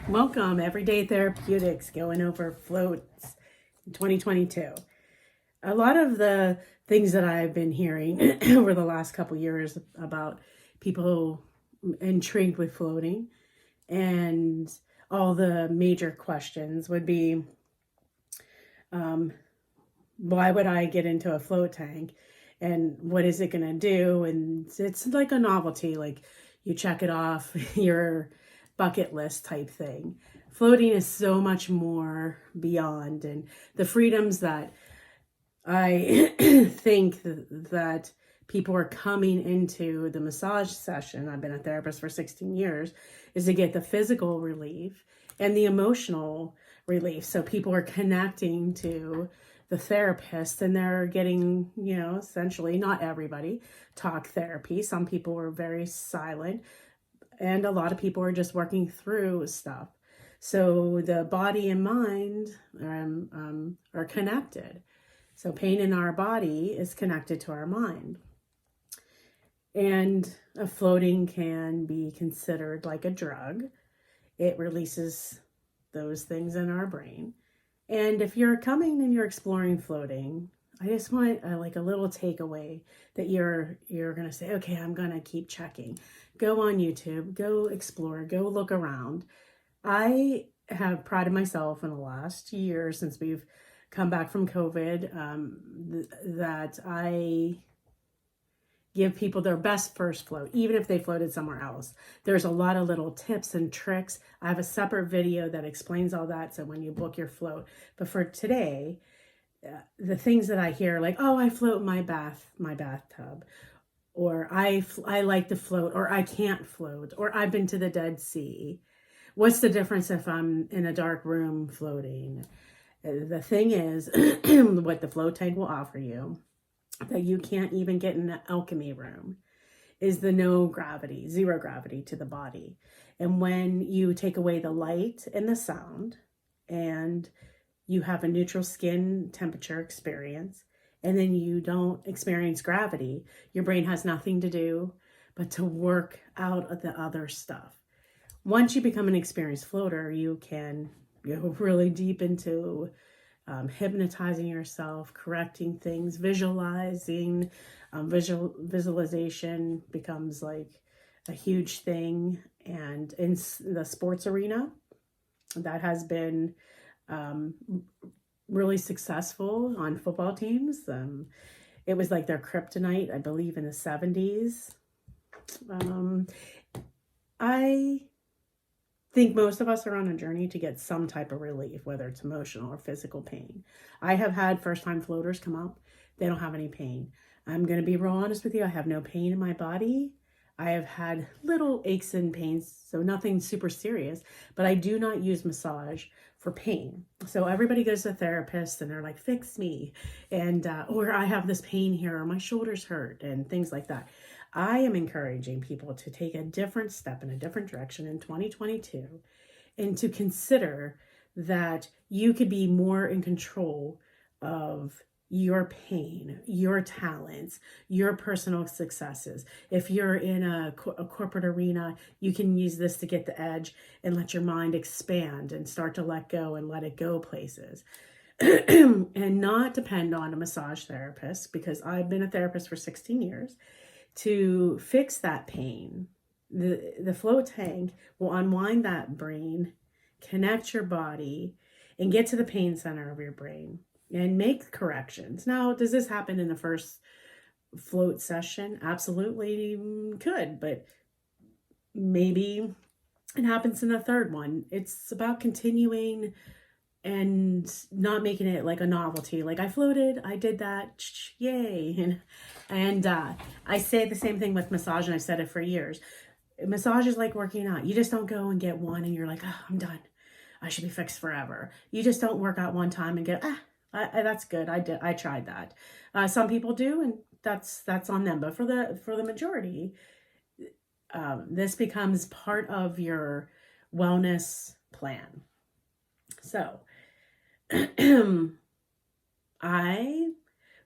Welcome, Everyday Therapeutics, going over floats in 2022. A lot of the things that I've been hearing over the last couple years about people intrigued with floating and all the major questions would be, why would I get into a float tank and what is it going to do? And it's like a novelty, like you check it off your bucket list type thing. Floating is so much more beyond, and the freedoms that I think that people are coming into the massage session. I've been a therapist for 16 years, is to get the physical relief and the emotional relief. So people are connecting to the therapist and they're getting, essentially, not everybody, talk therapy. Some people were very silent and a lot of people are just working through stuff. So the body and mind are connected. So pain in our body is connected to our mind. And a floating can be considered like a drug. It releases those things in our brain. And if you're coming and you're exploring floating, I just want a little takeaway that you're going to say, okay, I'm going to keep checking. Go on YouTube, go explore, go look around. I have prided myself in the last year since we've come back from COVID, that I give people their best first float, even if they floated somewhere else. There's a lot of little tips and tricks. I have a separate video that explains all that, so when you book your float. But for today, the things that I hear, like, oh, I float in my bathtub, or I like to float, or I can't float, or I've been to the Dead Sea. What's the difference if I'm in a dark room floating? The thing is, what the float tank will offer you that you can't even get in the alchemy room is the no gravity, zero gravity to the body. And when you take away the light and the sound and you have a neutral skin temperature experience, and then you don't experience gravity, your brain has nothing to do but to work out of the other stuff. Once you become an experienced floater, you can go really deep into hypnotizing yourself, correcting things, visualizing. Visualization becomes like a huge thing. And in the sports arena, that has been really successful on football teams. It was like their kryptonite, I believe, in the 70s. I think most of us are on a journey to get some type of relief, whether it's emotional or physical pain. I have had first-time floaters come up. They don't have any pain. I'm going to be real honest with you. I have no pain in my body. I have had little aches and pains, so nothing super serious, but I do not use massage for pain. So everybody goes to a therapist and they're like, fix me. And, or I have this pain here, or my shoulders hurt, and things like that. I am encouraging people to take a different step in a different direction in 2022 and to consider that you could be more in control of your pain, your talents, your personal successes. If you're in a corporate arena, you can use this to get the edge and let your mind expand and start to let go and let it go places. And not depend on a massage therapist, because I've been a therapist for 16 years. To fix that pain, the float tank will unwind that brain, connect your body, and get to the pain center of your brain and make corrections. Now, does this happen in the first float session? Absolutely could, but maybe it happens in the third one. It's about continuing and not making it like a novelty. Like, I floated, I did that, yay. And I say the same thing with massage, and I've said it for years. Massage is like working out. You just don't go and get one and you're like, oh, I'm done, I should be fixed forever. You just don't work out one time and get, that's good, I tried that. Some people do, and that's on them. But for the majority, this becomes part of your wellness plan. So I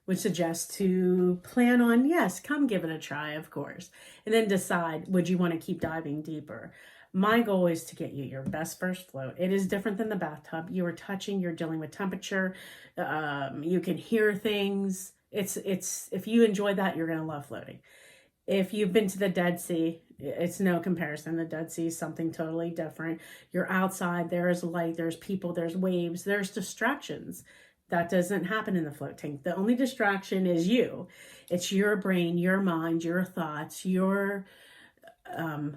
would suggest to plan on, yes, come give it a try, of course, and then decide, would you want to keep diving deeper? My goal is to get you your best first float. It is different than the bathtub. You are touching, you're dealing with temperature. You can hear things. It's if you enjoy that, you're going to love floating. If you've been to the Dead Sea, it's no comparison. The Dead Sea is something totally different. You're outside, there's light, there's people, there's waves, there's distractions. That doesn't happen in the float tank. The only distraction is you. It's your brain, your mind, your thoughts, your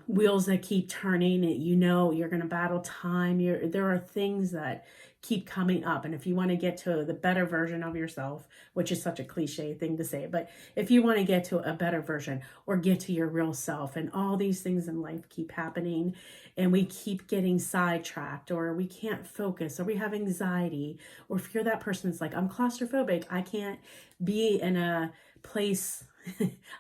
wheels that keep turning. You know you're going to battle time. There are things that keep coming up, and if you want to get to the better version of yourself, which is such a cliche thing to say, but if you want to get to a better version or get to your real self, and all these things in life keep happening and we keep getting sidetracked, or we can't focus, or we have anxiety, or if you're that person that's like, I'm claustrophobic, I can't be in a place.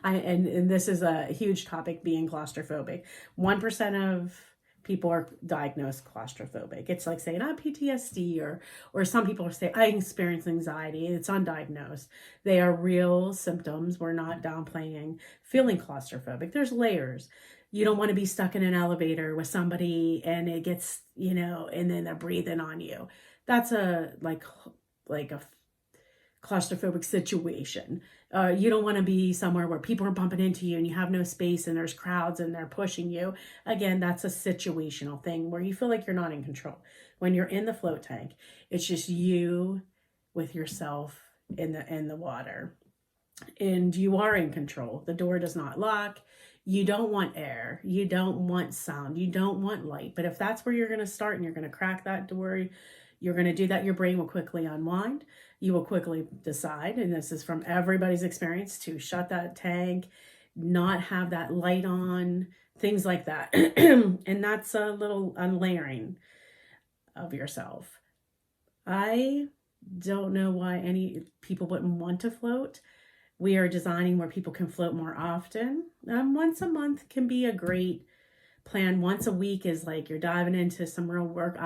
And this is a huge topic, being claustrophobic. 1% of people are diagnosed claustrophobic. It's like saying, PTSD, or some people say, I experience anxiety. It's undiagnosed. They are real symptoms. We're not downplaying feeling claustrophobic. There's layers. You don't want to be stuck in an elevator with somebody and it gets, and then they're breathing on you. That's a claustrophobic situation. You don't want to be somewhere where people are bumping into you and you have no space and there's crowds and they're pushing you. Again, that's a situational thing where you feel like you're not in control. When you're in the float tank, it's just you with yourself in the water, and you are in control. The door does not lock. You don't want air. You don't want sound. You don't want light. But if that's where you're going to start and you're going to crack that door, you're going to do that, your brain will quickly unwind. You will quickly decide, and this is from everybody's experience, to shut that tank, not have that light on, things like that. And that's a little unlayering of yourself. I don't know why any people wouldn't want to float. We are designing where people can float more often. Once a month can be a great plan. Once a week is like you're diving into some real work.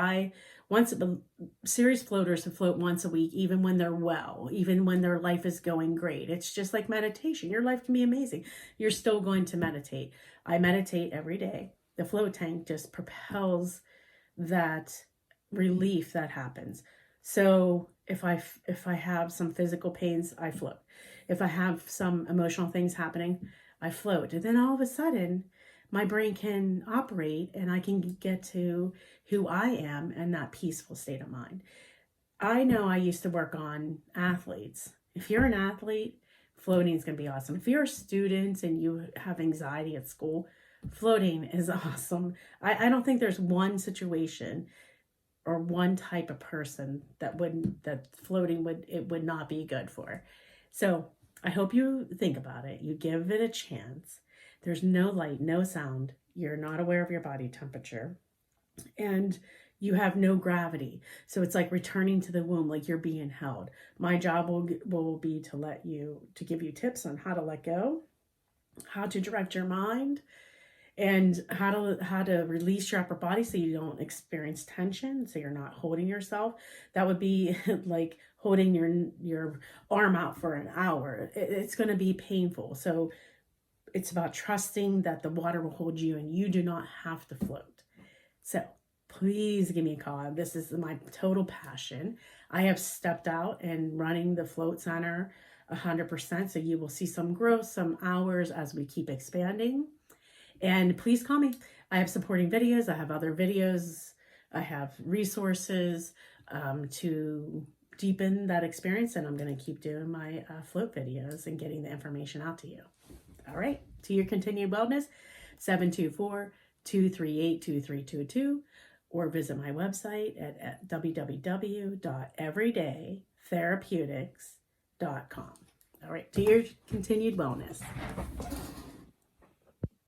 Serious floaters who float once a week, even when they're well, even when their life is going great. It's just like meditation. Your life can be amazing. You're still going to meditate. I meditate every day. The float tank just propels that relief that happens. So if I have some physical pains, I float. If I have some emotional things happening, I float. And then all of a sudden, my brain can operate and I can get to who I am and that peaceful state of mind. I know I used to work on athletes. If you're an athlete, floating is going to be awesome. If you're a student and you have anxiety at school, floating is awesome. I don't think there's one situation or one type of person that floating would not be good for. So I hope you think about it. You give it a chance. There's no light, no sound. You're not aware of your body temperature. And you have no gravity. So it's like returning to the womb, like you're being held. My job will be to give you tips on how to let go, how to direct your mind, and how to release your upper body so you don't experience tension, so you're not holding yourself. That would be like holding your arm out for an hour. It's going to be painful. So it's about trusting that the water will hold you and you do not have to float. So please give me a call. This is my total passion. I have stepped out and running the float center 100%. So you will see some growth, some hours as we keep expanding. And please call me. I have supporting videos. I have other videos. I have resources to deepen that experience. And I'm going to keep doing my float videos and getting the information out to you. All right. To your continued wellness, 724-238-2322, or visit my website at www.everydaytherapeutics.com. All right. To your continued wellness.